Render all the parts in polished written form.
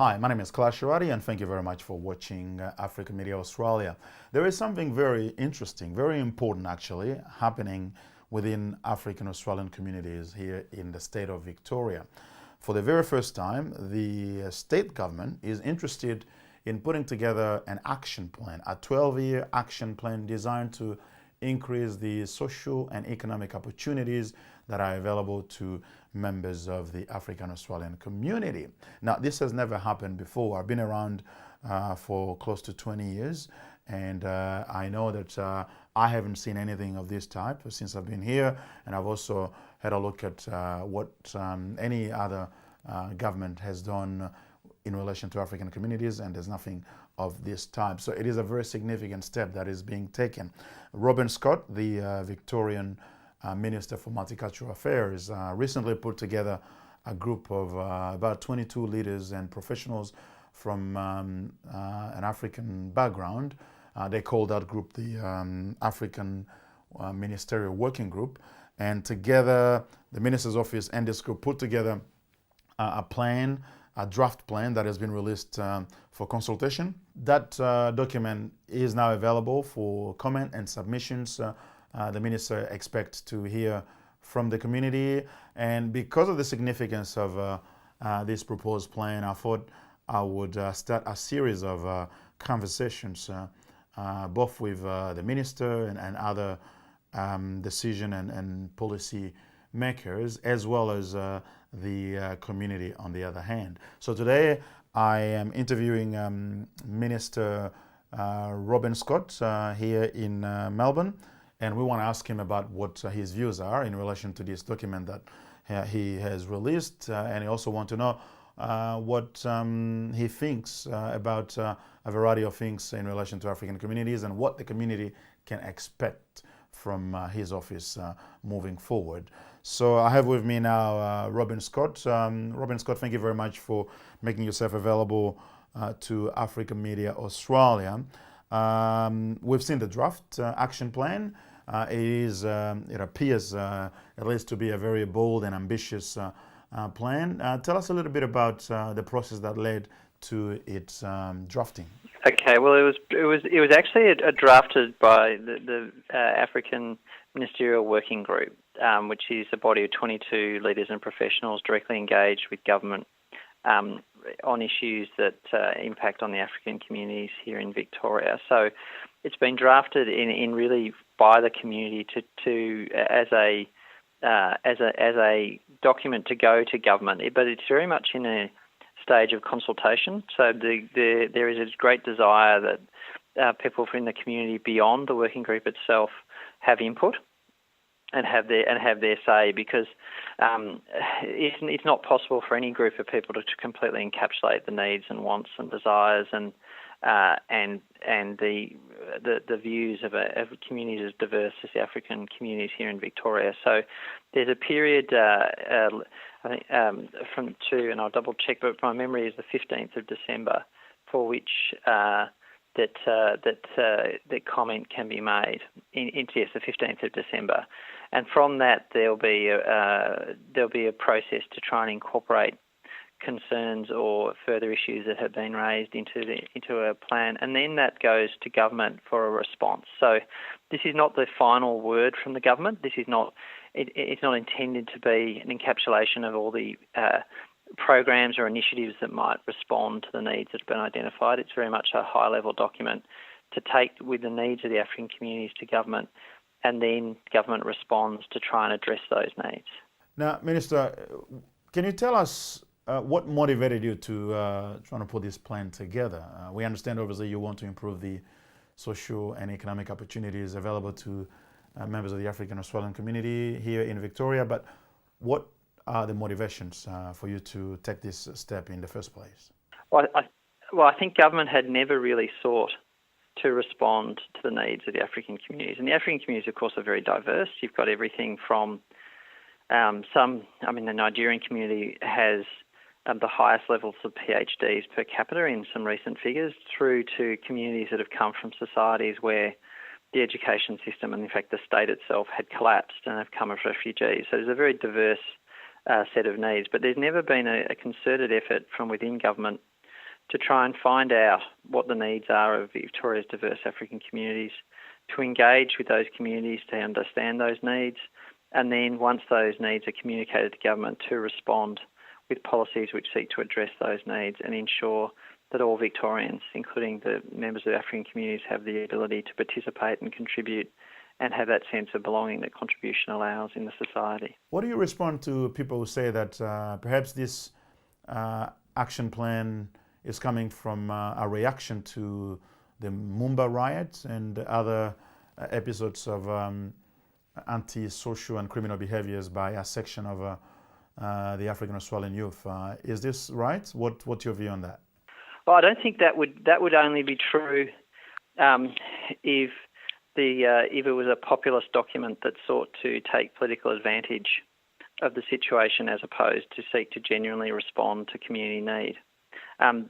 Hi, my name is Clyde Sharady and thank you very much for watching African Media Australia. There is something very interesting, very important actually, happening within African Australian communities here in the state of Victoria. For the very first time, the state government is interested in putting together an action plan, a 12-year action plan designed to increase the social and economic opportunities that are available to members of the African Australian community. Now, this has never happened before. I've been around for close to 20 years, and I know that I haven't seen anything of this type since I've been here, and I've also had a look at what any other government has done in relation to African communities, and there's nothing of this type. So it is a very significant step that is being taken. Robin Scott, the Victorian Minister for Multicultural Affairs, recently put together a group of about 22 leaders and professionals from an African background. They called that group the African Ministerial Working Group, and together the Minister's Office and this group put together a plan, a draft plan that has been released for consultation. That document is now available for comment and submissions. The Minister expects to hear from the community, and because of the significance of this proposed plan, I thought I would start a series of conversations both with the Minister and other decision and policy makers, as well as the community on the other hand. So today I am interviewing Minister Robin Scott here in Melbourne, and we want to ask him about what his views are in relation to this document that he has released, and I also want to know what he thinks about a variety of things in relation to African communities and what the community can expect from his office moving forward. So I have with me now Robin Scott. Robin Scott, thank you very much for making yourself available to African Media Australia. We've seen the draft action plan. It appears at least to be a very bold and ambitious plan. Tell us a little bit about the process that led to its drafting. Okay, well, it was actually drafted by the African Ministerial Working Group, which is a body of 22 leaders and professionals directly engaged with government on issues that impact on the African communities here in Victoria. So it's been drafted in really by the community to as a document to go to government, but it's very much in a stage of consultation. So there is a great desire that people from the community beyond the working group itself have input and have their say, because it's not possible for any group of people to completely encapsulate the needs and wants and desires and the views of communities as diverse as the African communities here in Victoria. So there's a period, I think, and I'll double check, but my memory is the 15th of December, for which that comment can be made. Yes, the 15th of December, and from that there'll be a process to try and incorporate concerns or further issues that have been raised into a plan, and then that goes to government for a response. So this is not the final word from the government. This is not. It's not intended to be an encapsulation of all the programs or initiatives that might respond to the needs that have been identified. It's very much a high-level document to take with the needs of the African communities to government, and then government responds to try and address those needs. Now, Minister, can you tell us what motivated you to trying to put this plan together? We understand, obviously, you want to improve the social and economic opportunities available to members of the African Australian community here in Victoria, but what are the motivations for you to take this step in the first place? Well, I think government had never really sought to respond to the needs of the African communities. And the African communities, of course, are very diverse. You've got everything from the Nigerian community has the highest levels of PhDs per capita in some recent figures, through to communities that have come from societies where the education system and, in fact, the state itself had collapsed and have come as refugees. So there's a very diverse set of needs. But there's never been a concerted effort from within government to try and find out what the needs are of Victoria's diverse African communities, to engage with those communities to understand those needs, and then once those needs are communicated to government, to respond with policies which seek to address those needs and ensure that all Victorians, including the members of African communities, have the ability to participate and contribute and have that sense of belonging that contribution allows in the society. What do you respond to people who say that perhaps this action plan is coming from a reaction to the Mumba riots and other episodes of anti-social and criminal behaviors by a section of the African Australian youth? Is this right? What's your view on that? Well, I don't think that would only be true if it was a populist document that sought to take political advantage of the situation as opposed to seek to genuinely respond to community need.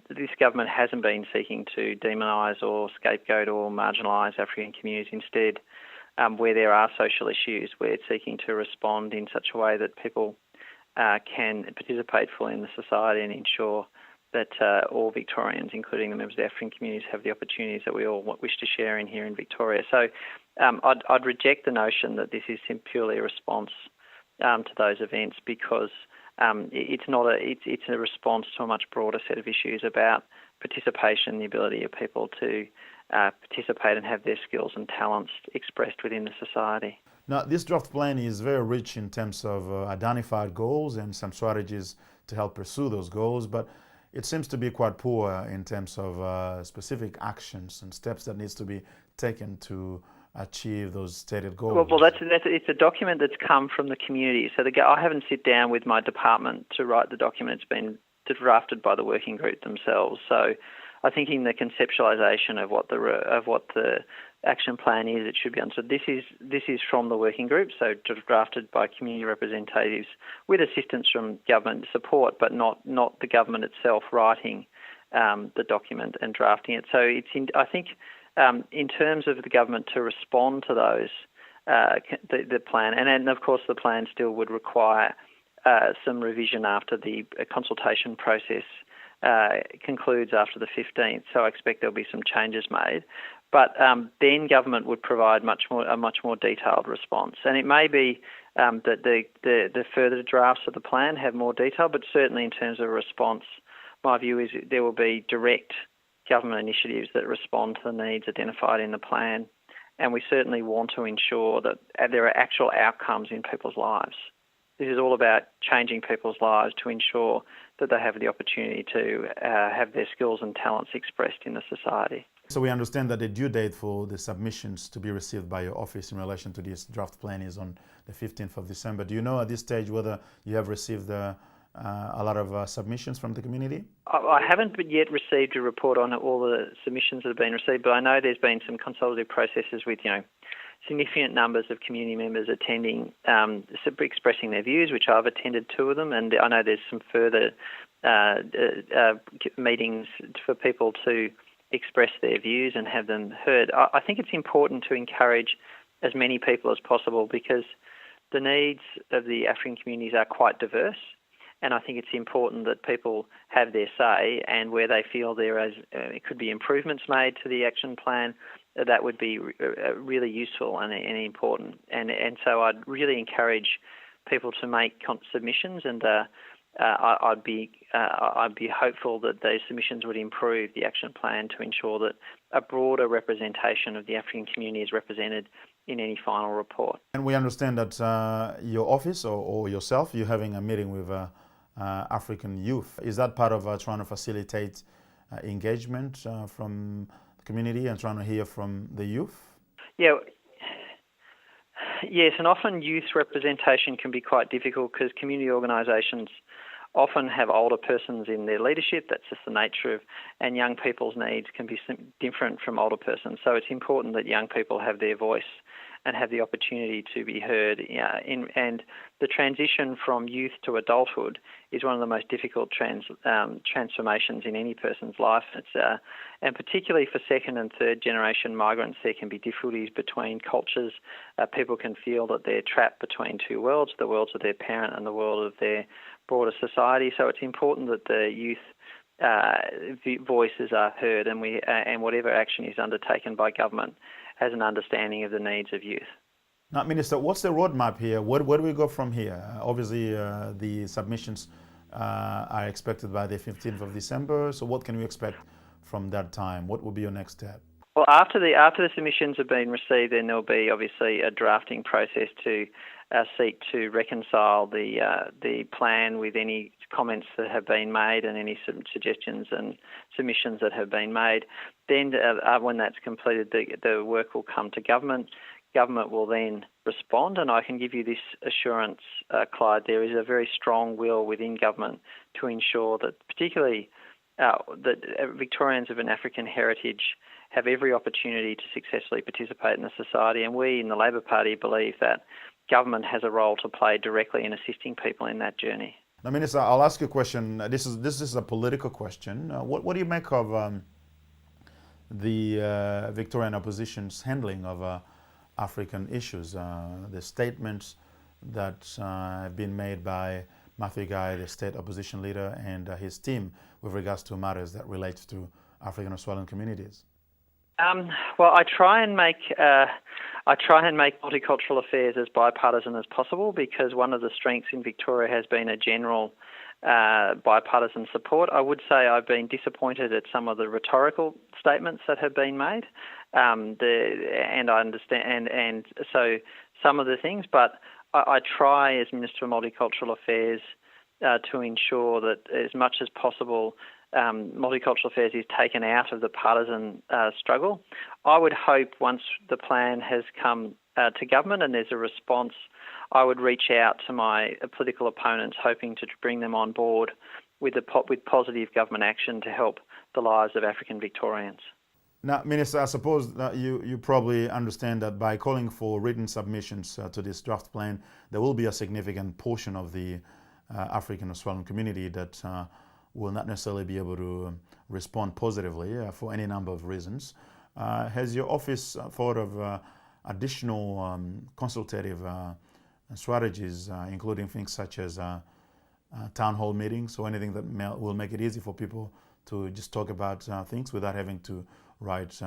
This government hasn't been seeking to demonise or scapegoat or marginalise African communities. Instead, where there are social issues, we're seeking to respond in such a way that people can participate fully in the society and ensure that all Victorians, including the members of the African communities, have the opportunities that we all wish to share in here in Victoria. So I'd reject the notion that this is purely a response to those events, because it's not. It's a response to a much broader set of issues about participation, the ability of people to participate and have their skills and talents expressed within the society. Now, this draft plan is very rich in terms of identified goals and some strategies to help pursue those goals, but it seems to be quite poor in terms of specific actions and steps that needs to be taken to achieve those stated goals. Well, it's a document that's come from the community. So I haven't sit down with my department to write the document. It's been drafted by the working group themselves. So I think in the conceptualisation of what the action plan is, it should be understood. This is from the working group, so drafted by community representatives with assistance from government support, but not the government itself writing the document and drafting it. So I think in terms of the government to respond to those, the plan, and of course the plan still would require some revision after the consultation process concludes after the 15th, so I expect there'll be some changes made. But then government would provide a much more detailed response, and it may be that the further drafts of the plan have more detail. But certainly in terms of response, my view is there will be direct government initiatives that respond to the needs identified in the plan, and we certainly want to ensure that there are actual outcomes in people's lives. This is all about changing people's lives to ensure that they have the opportunity to have their skills and talents expressed in the society. So we understand that the due date for the submissions to be received by your office in relation to this draft plan is on the 15th of December. Do you know at this stage whether you have received a lot of submissions from the community? I haven't yet received a report on all the submissions that have been received, but I know there's been some consultative processes with, significant numbers of community members attending, expressing their views, which I've attended 2 of them, and I know there's some further meetings for people to express their views and have them heard. I think it's important to encourage as many people as possible, because the needs of the African communities are quite diverse, and I think it's important that people have their say, and where they feel it could be improvements made to the action plan, that would be really useful and important. And so I'd really encourage people to make submissions, and I'd be hopeful that those submissions would improve the action plan to ensure that a broader representation of the African community is represented in any final report. And we understand that your office or yourself, you're having a meeting with African youth. Is that part of trying to facilitate engagement from the community and trying to hear from the youth? Yeah. Yes, and often youth representation can be quite difficult because community organisations often have older persons in their leadership. That's just the nature of, and young people's needs can be different from older persons. So it's important that young people have their voice and have the opportunity to be heard. And the transition from youth to adulthood is one of the most difficult transformations in any person's life. And particularly for second and third generation migrants, there can be difficulties between cultures. People can feel that they're trapped between 2 worlds, the worlds of their parent and the world of their broader society. So it's important that the youth voices are heard, and whatever action is undertaken by government has an understanding of the needs of youth. Now, Minister, what's the roadmap here? Where do we go from here? Obviously, the submissions are expected by the 15th of December. So what can we expect from that time? What will be your next step? Well, after the submissions have been received, then there'll be obviously a drafting process to seek to reconcile the plan with any comments that have been made and any suggestions and submissions that have been made. Then, when that's completed, the work will come to government. Government will then respond, and I can give you this assurance, Clyde, there is a very strong will within government to ensure that particularly that Victorians of an African heritage have every opportunity to successfully participate in the society, and we in the Labor Party believe that government has a role to play directly in assisting people in that journey. Now, Minister, I'll ask you a question. This is a political question. What do you make of the Victorian opposition's handling of African issues? The statements that have been made by Matthew Guy, the state opposition leader, and his team with regards to matters that relate to African Australian communities? Well, I try and make multicultural affairs as bipartisan as possible, because one of the strengths in Victoria has been a general bipartisan support. I would say I've been disappointed at some of the rhetorical statements that have been made, and I understand, and so some of the things, but I try as Minister of Multicultural Affairs to ensure that as much as possible multicultural affairs is taken out of the partisan struggle. I would hope once the plan has come to government and there's a response, I would reach out to my political opponents, hoping to bring them on board with positive government action to help the lives of African Victorians. Now, Minister, I suppose that you probably understand that by calling for written submissions to this draft plan, there will be a significant portion of the African Australian community that will not necessarily be able to respond positively for any number of reasons. Has your office thought of additional consultative strategies, including things such as town hall meetings or anything that will make it easy for people to just talk about things without having to write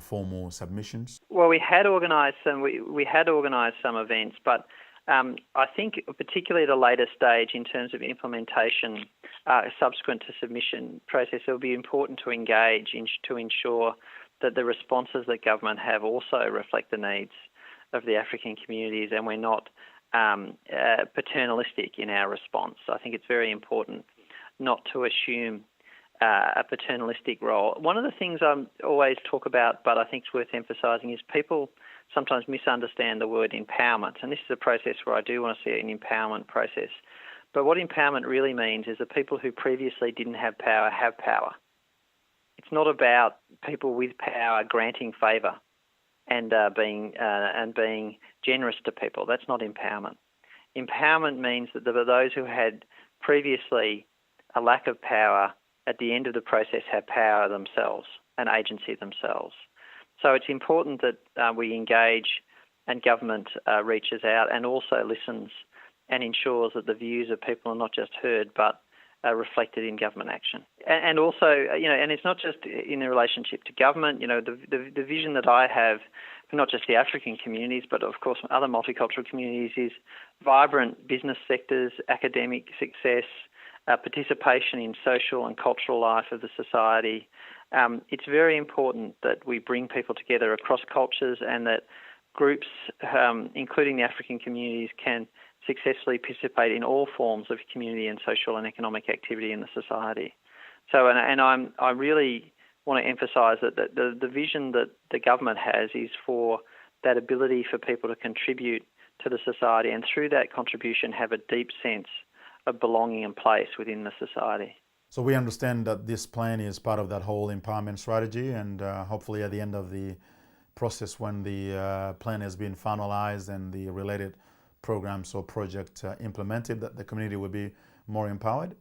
formal submissions? Well, we had organised some events, but I think particularly at a later stage in terms of implementation subsequent to submission process, it will be important to engage to ensure that the responses that government have also reflect the needs of the African communities, and we're not paternalistic in our response. I think it's very important not to assume a paternalistic role. One of the things I always talk about, but I think it's worth emphasising, is people sometimes misunderstand the word empowerment, and this is a process where I do want to see an empowerment process. But what empowerment really means is that people who previously didn't have power have power. It's not about people with power granting favour and being generous to people. That's not empowerment. Empowerment means that there are those who had previously a lack of power at the end of the process have power themselves and agency themselves. So it's important that we engage and government reaches out and also listens and ensures that the views of people are not just heard but reflected in government action. And also, and it's not just in the relationship to government. The vision that I have for not just the African communities but of course other multicultural communities is vibrant business sectors, academic success, participation in social and cultural life of the society. It's very important that we bring people together across cultures and that groups, including the African communities, can successfully participate in all forms of community and social and economic activity in the society. So, I really want to emphasise that the vision that the government has is for that ability for people to contribute to the society, and through that contribution have a deep sense of belonging and place within the society. So we understand that this plan is part of that whole empowerment strategy, and hopefully at the end of the process, when the plan has been finalized and the related programs or project implemented, that the community will be more empowered.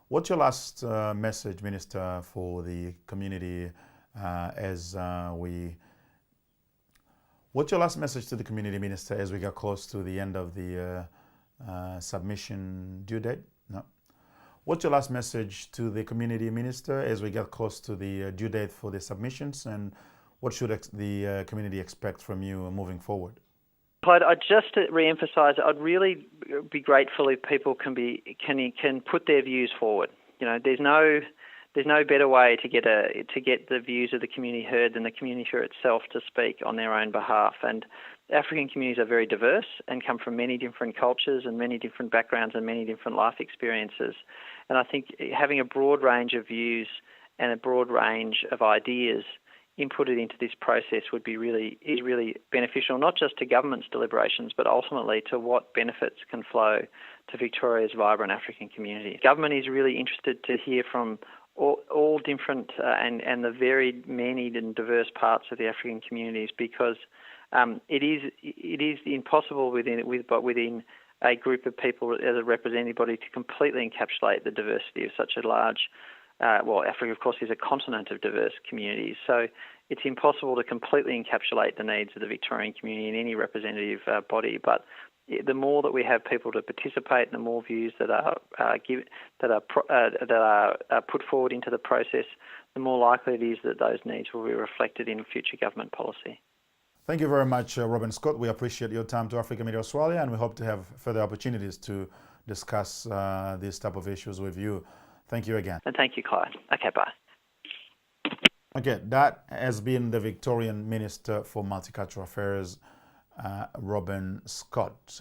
What's your last message, Minister, for the community What's your last message to the community, Minister, as we get close to the end of the submission due date No. What's your last message to the community minister as we get close to the due date for the submissions, and what should the community expect from you moving forward? Clyde, I'd just to re-emphasise, I'd really be grateful if people can put their views forward. You know, there's no better way to get the views of the community heard than the community itself to speak on their own behalf. And African communities are very diverse and come from many different cultures and many different backgrounds and many different life experiences. And I think having a broad range of views and a broad range of ideas inputted into this process is really beneficial, not just to government's deliberations, but ultimately to what benefits can flow to Victoria's vibrant African community. Government is really interested to hear from all different and the very many and diverse parts of the African communities, because it is impossible within a group of people as a representative body to completely encapsulate the diversity of such a large. Africa, of course, is a continent of diverse communities, so it's impossible to completely encapsulate the needs of the Victorian community in any representative body. But the more that we have people to participate, the more views that are put forward into the process, the more likely it is that those needs will be reflected in future government policy. Thank you very much, Robin Scott. We appreciate your time to Africa Media Australia, and we hope to have further opportunities to discuss these type of issues with you. Thank you again. And thank you, Clyde. Okay, bye. Okay, that has been the Victorian Minister for Multicultural Affairs, Robin Scott.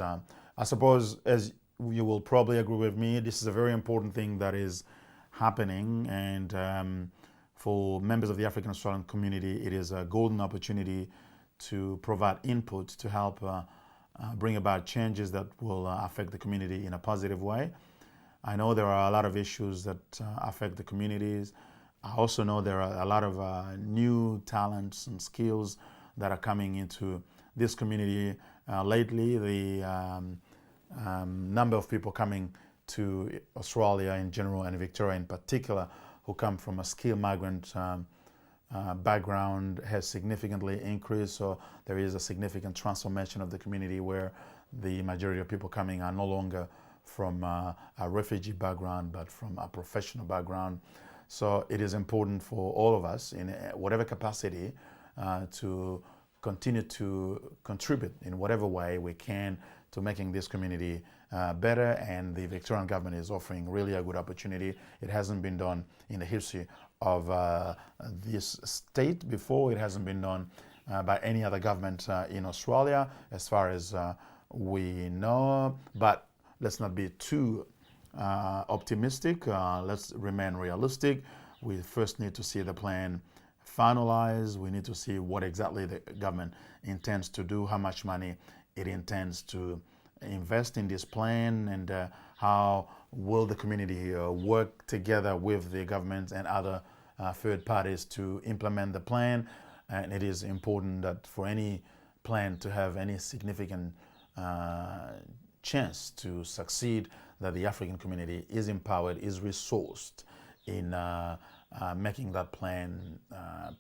I suppose, as you will probably agree with me, this is a very important thing that is happening, and for members of the African Australian community, it is a golden opportunity to provide input to help bring about changes that will affect the community in a positive way. I know there are a lot of issues that affect the communities. I also know there are a lot of new talents and skills that are coming into this community. Lately, the number of people coming to Australia in general and Victoria in particular who come from a skilled migrant background has significantly increased. So there is a significant transformation of the community where the majority of people coming are no longer from a refugee background, but from a professional background. So it is important for all of us in whatever capacity to continue to contribute in whatever way we can to making this community better, and the Victorian government is offering really a good opportunity. It hasn't been done in the history of this state before. It hasn't been done by any other government in Australia as far as we know, but let's not be too optimistic. Let's remain realistic. We first need to see the plan finalized. We need to see what exactly the government intends to do, how much money it intends to invest in this plan, and how will the community work together with the government and other third parties to implement the plan. And it is important that for any plan to have any significant chance to succeed, that the African community is empowered, is resourced in making that plan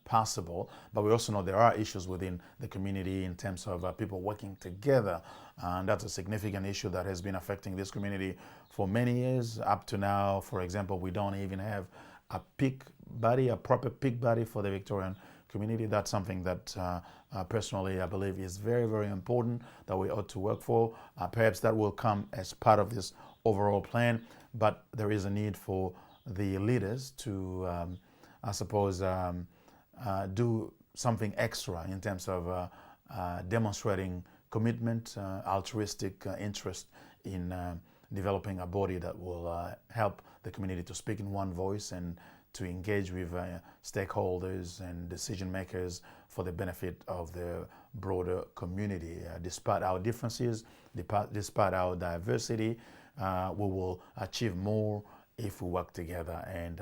possible. But we also know there are issues within the community in terms of people working together, and that's a significant issue that has been affecting this community for many years. Up to now, for example, we don't even have a peak body, a proper peak body for the Victorian community. That's something that personally I believe is very, very important that we ought to work for. Perhaps that will come as part of this overall plan, but there is a need for the leaders to, I suppose, do something extra in terms of demonstrating commitment, altruistic interest in developing a body that will help the community to speak in one voice and to engage with stakeholders and decision makers for the benefit of the broader community. Despite our differences, despite our diversity, we will achieve more if we work together. And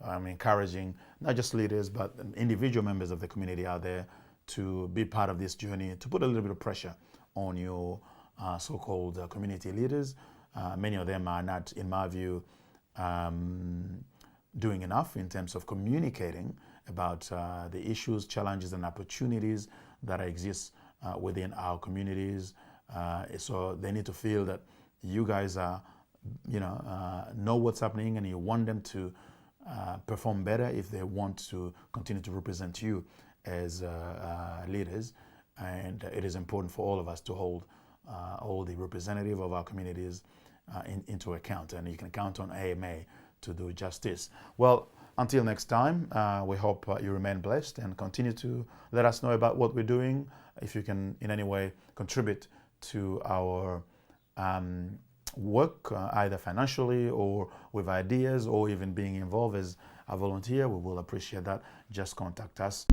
I'm encouraging not just leaders, but individual members of the community out there to be part of this journey, to put a little bit of pressure on your so-called community leaders. Many of them are not, in my view, doing enough in terms of communicating about the issues, challenges, and opportunities that exist within our communities. So they need to feel that you guys are know what's happening, and you want them to perform better if they want to continue to represent you as leaders. And it is important for all of us to hold all the representative of our communities into account, and you can count on AMA to do justice. Well, until next time, we hope you remain blessed and continue to let us know about what we're doing. If you can in any way contribute to our work, either financially or with ideas, or even being involved as a volunteer, we will appreciate that. Just contact us.